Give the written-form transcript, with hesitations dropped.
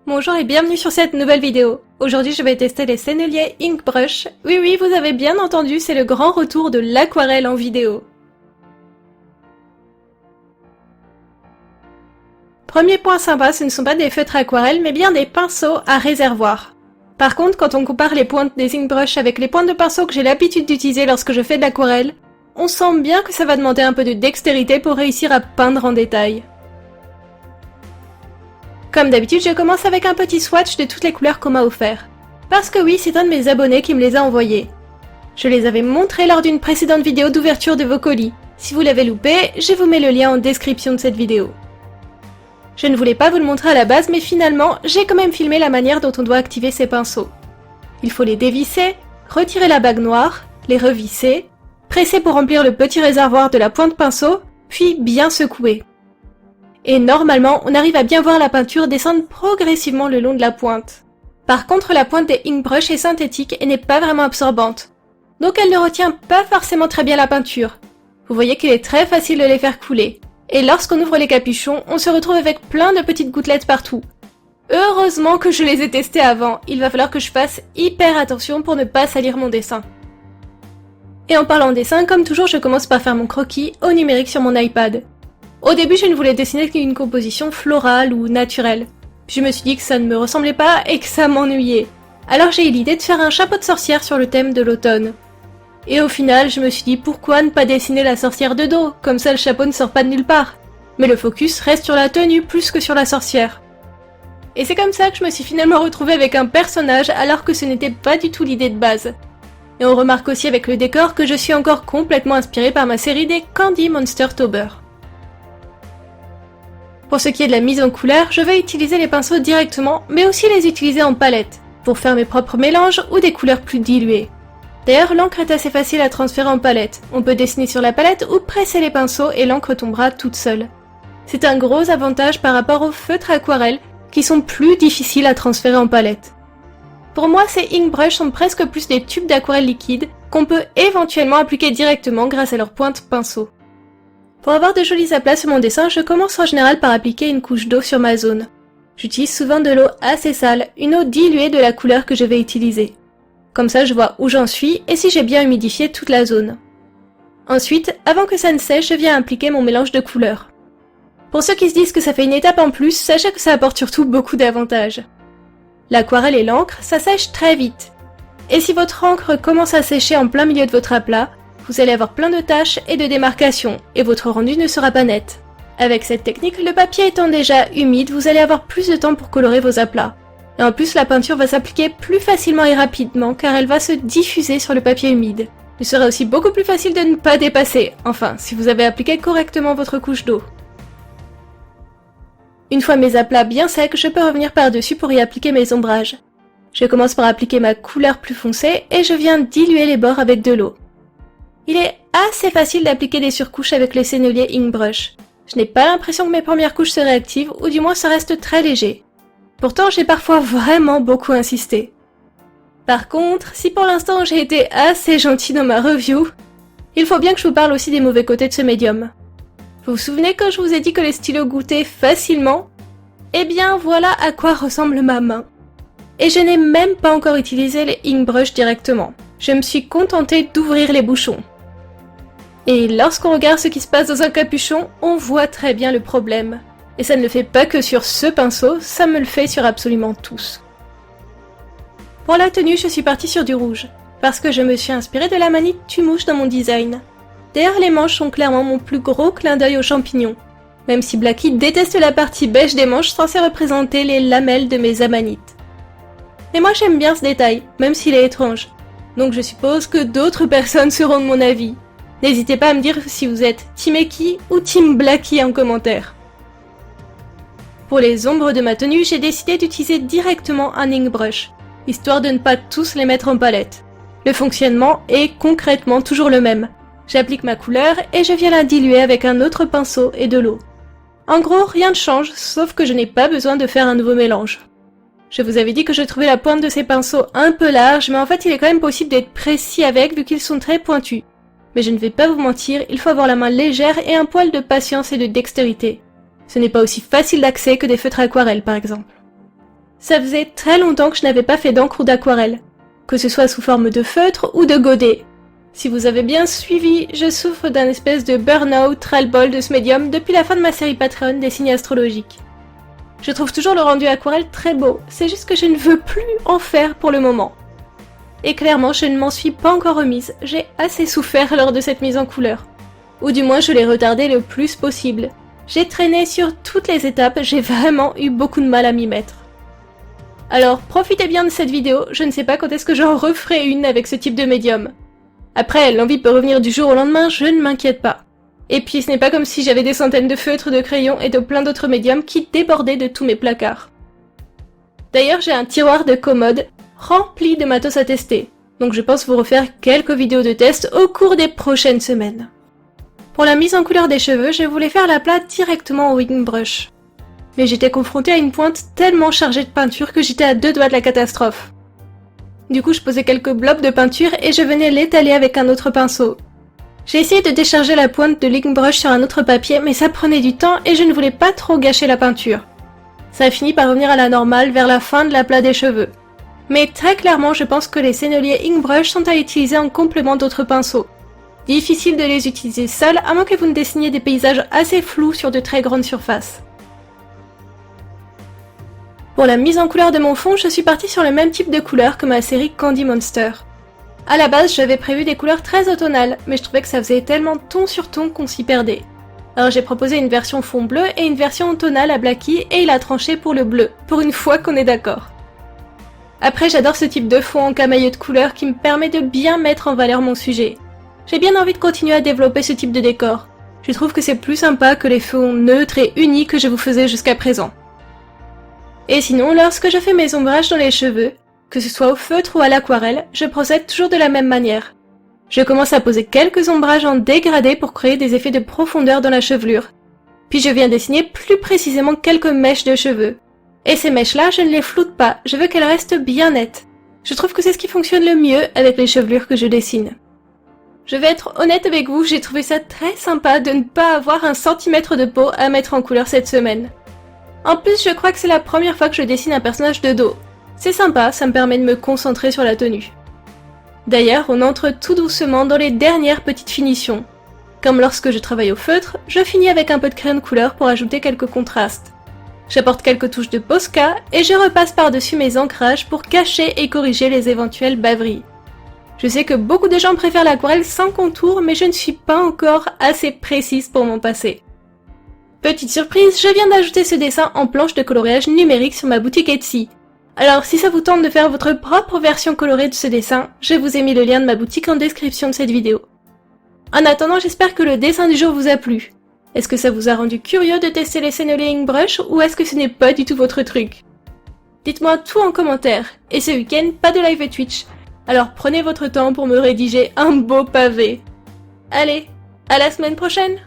Bonjour et bienvenue sur cette nouvelle vidéo. Aujourd'hui je vais tester les Sennelier Ink Brush. Oui, vous avez bien entendu, c'est le grand retour de l'aquarelle en vidéo. Premier point sympa, ce ne sont pas des feutres aquarelles, mais bien des pinceaux à réservoir. Par contre, quand on compare les pointes des Ink Brush avec les pointes de pinceau que j'ai l'habitude d'utiliser lorsque je fais de l'aquarelle, on sent bien que ça va demander un peu de dextérité pour réussir à peindre en détail. Comme d'habitude, je commence avec un petit swatch de toutes les couleurs qu'on m'a offert. Parce que oui, c'est un de mes abonnés qui me les a envoyés. Je les avais montrés lors d'une précédente vidéo d'ouverture de vos colis. Si vous l'avez loupé, je vous mets le lien en description de cette vidéo. Je ne voulais pas vous le montrer à la base, mais finalement, j'ai quand même filmé la manière dont on doit activer ces pinceaux. Il faut les dévisser, retirer la bague noire, les revisser, presser pour remplir le petit réservoir de la pointe pinceau, puis bien secouer. Et normalement, on arrive à bien voir la peinture descendre progressivement le long de la pointe. Par contre, la pointe des Ink Brush est synthétique et n'est pas vraiment absorbante. Donc elle ne retient pas forcément très bien la peinture. Vous voyez qu'il est très facile de les faire couler. Et lorsqu'on ouvre les capuchons, on se retrouve avec plein de petites gouttelettes partout. Heureusement que je les ai testées avant, il va falloir que je fasse hyper attention pour ne pas salir mon dessin. Et en parlant dessin, comme toujours, je commence par faire mon croquis au numérique sur mon iPad. Au début, je ne voulais dessiner qu'une composition florale ou naturelle. Puis je me suis dit que ça ne me ressemblait pas et que ça m'ennuyait. Alors j'ai eu l'idée de faire un chapeau de sorcière sur le thème de l'automne. Et au final, je me suis dit pourquoi ne pas dessiner la sorcière de dos, comme ça le chapeau ne sort pas de nulle part. Mais le focus reste sur la tenue plus que sur la sorcière. Et c'est comme ça que je me suis finalement retrouvée avec un personnage alors que ce n'était pas du tout l'idée de base. Et on remarque aussi avec le décor que je suis encore complètement inspirée par ma série des Candy Monster Tauber. Pour ce qui est de la mise en couleur, je vais utiliser les pinceaux directement, mais aussi les utiliser en palette, pour faire mes propres mélanges ou des couleurs plus diluées. D'ailleurs, l'encre est assez facile à transférer en palette. On peut dessiner sur la palette ou presser les pinceaux et l'encre tombera toute seule. C'est un gros avantage par rapport aux feutres aquarelles, qui sont plus difficiles à transférer en palette. Pour moi, ces Ink Brush sont presque plus des tubes d'aquarelle liquide, qu'on peut éventuellement appliquer directement grâce à leur pointe pinceau. Pour avoir de jolis aplats sur mon dessin, je commence en général par appliquer une couche d'eau sur ma zone. J'utilise souvent de l'eau assez sale, une eau diluée de la couleur que je vais utiliser. Comme ça, je vois où j'en suis et si j'ai bien humidifié toute la zone. Ensuite, avant que ça ne sèche, je viens appliquer mon mélange de couleurs. Pour ceux qui se disent que ça fait une étape en plus, sachez que ça apporte surtout beaucoup d'avantages. L'aquarelle et l'encre, ça sèche très vite. Et si votre encre commence à sécher en plein milieu de votre aplat, vous allez avoir plein de taches et de démarcations, et votre rendu ne sera pas net. Avec cette technique, le papier étant déjà humide, vous allez avoir plus de temps pour colorer vos aplats. Et en plus, la peinture va s'appliquer plus facilement et rapidement, car elle va se diffuser sur le papier humide. Il sera aussi beaucoup plus facile de ne pas dépasser, enfin, si vous avez appliqué correctement votre couche d'eau. Une fois mes aplats bien secs, je peux revenir par-dessus pour y appliquer mes ombrages. Je commence par appliquer ma couleur plus foncée, et je viens diluer les bords avec de l'eau. Il est assez facile d'appliquer des surcouches avec les Sennelier Ink Brush. Je n'ai pas l'impression que mes premières couches seraient actives, ou du moins ça reste très léger. Pourtant, j'ai parfois vraiment beaucoup insisté. Par contre, si pour l'instant j'ai été assez gentille dans ma review, il faut bien que je vous parle aussi des mauvais côtés de ce médium. Vous vous souvenez quand je vous ai dit que les stylos goûtaient facilement? Eh bien voilà à quoi ressemble ma main. Et je n'ai même pas encore utilisé les Ink Brush directement. Je me suis contentée d'ouvrir les bouchons. Et lorsqu'on regarde ce qui se passe dans un capuchon, on voit très bien le problème. Et ça ne le fait pas que sur ce pinceau, ça me le fait sur absolument tous. Pour la tenue, je suis partie sur du rouge, parce que je me suis inspirée de la manite Tumouche dans mon design. D'ailleurs, les manches sont clairement mon plus gros clin d'œil aux champignons, même si Blacky déteste la partie beige des manches censée représenter les lamelles de mes amanites. Mais moi j'aime bien ce détail, même s'il est étrange, donc je suppose que d'autres personnes seront de mon avis. N'hésitez pas à me dire si vous êtes Team Eki ou Team Blacky en commentaire. Pour les ombres de ma tenue, j'ai décidé d'utiliser directement un Ink Brush, histoire de ne pas tous les mettre en palette. Le fonctionnement est concrètement toujours le même. J'applique ma couleur et je viens la diluer avec un autre pinceau et de l'eau. En gros, rien ne change, sauf que je n'ai pas besoin de faire un nouveau mélange. Je vous avais dit que je trouvais la pointe de ces pinceaux un peu large, mais en fait il est quand même possible d'être précis avec vu qu'ils sont très pointus. Mais je ne vais pas vous mentir, il faut avoir la main légère et un poil de patience et de dextérité. Ce n'est pas aussi facile d'accès que des feutres aquarelles par exemple. Ça faisait très longtemps que je n'avais pas fait d'encre ou d'aquarelle, que ce soit sous forme de feutre ou de godet. Si vous avez bien suivi, je souffre d'un espèce de burn-out ras-le-bol de ce médium depuis la fin de ma série Patreon des signes astrologiques. Je trouve toujours le rendu aquarelle très beau, c'est juste que je ne veux plus en faire pour le moment. Et clairement, je ne m'en suis pas encore remise, j'ai assez souffert lors de cette mise en couleur. Ou du moins, je l'ai retardé le plus possible. J'ai traîné sur toutes les étapes, j'ai vraiment eu beaucoup de mal à m'y mettre. Alors, profitez bien de cette vidéo, je ne sais pas quand est-ce que j'en referai une avec ce type de médium. Après, l'envie peut revenir du jour au lendemain, je ne m'inquiète pas. Et puis, ce n'est pas comme si j'avais des centaines de feutres, de crayons et de plein d'autres médiums qui débordaient de tous mes placards. D'ailleurs, j'ai un tiroir de commode rempli de matos à tester, donc je pense vous refaire quelques vidéos de test au cours des prochaines semaines. Pour la mise en couleur des cheveux, je voulais faire la plate directement au wing brush. Mais j'étais confrontée à une pointe tellement chargée de peinture que j'étais à 2 doigts de la catastrophe. Du coup, je posais quelques blobs de peinture et je venais l'étaler avec un autre pinceau. J'ai essayé de décharger la pointe de wing brush sur un autre papier, mais ça prenait du temps et je ne voulais pas trop gâcher la peinture. Ça a fini par revenir à la normale vers la fin de la plate des cheveux. Mais très clairement, je pense que les senneliers ink brush sont à utiliser en complément d'autres pinceaux. Difficile de les utiliser seuls, à moins que vous ne dessiniez des paysages assez flous sur de très grandes surfaces. Pour la mise en couleur de mon fond, je suis partie sur le même type de couleur que ma série Candy Monster. À la base, j'avais prévu des couleurs très automnales, mais je trouvais que ça faisait tellement ton sur ton qu'on s'y perdait. Alors j'ai proposé une version fond bleu et une version tonale à Blackie, et il a tranché pour le bleu, pour une fois qu'on est d'accord. Après, j'adore ce type de fond en camailleux de couleurs qui me permet de bien mettre en valeur mon sujet. J'ai bien envie de continuer à développer ce type de décor. Je trouve que c'est plus sympa que les fonds neutres et unis que je vous faisais jusqu'à présent. Et sinon, lorsque je fais mes ombrages dans les cheveux, que ce soit au feutre ou à l'aquarelle, je procède toujours de la même manière. Je commence à poser quelques ombrages en dégradé pour créer des effets de profondeur dans la chevelure. Puis je viens dessiner plus précisément quelques mèches de cheveux. Et ces mèches-là, je ne les floute pas, je veux qu'elles restent bien nettes. Je trouve que c'est ce qui fonctionne le mieux avec les chevelures que je dessine. Je vais être honnête avec vous, j'ai trouvé ça très sympa de ne pas avoir 1 centimètre de peau à mettre en couleur cette semaine. En plus, je crois que c'est la première fois que je dessine un personnage de dos. C'est sympa, ça me permet de me concentrer sur la tenue. D'ailleurs, on entre tout doucement dans les dernières petites finitions. Comme lorsque je travaille au feutre, je finis avec un peu de crayon de couleur pour ajouter quelques contrastes. J'apporte quelques touches de Posca et je repasse par-dessus mes ancrages pour cacher et corriger les éventuelles bavrilles. Je sais que beaucoup de gens préfèrent l'aquarelle sans contour, mais je ne suis pas encore assez précise pour m'en passer. Petite surprise, je viens d'ajouter ce dessin en planche de coloriage numérique sur ma boutique Etsy. Alors si ça vous tente de faire votre propre version colorée de ce dessin, je vous ai mis le lien de ma boutique en description de cette vidéo. En attendant, j'espère que le dessin du jour vous a plu. Est-ce que ça vous a rendu curieux de tester les senneliers ink brush ou est-ce que ce n'est pas du tout votre truc? Dites-moi tout en commentaire. Et ce week-end, pas de live Twitch. Alors prenez votre temps pour me rédiger un beau pavé. Allez, à la semaine prochaine!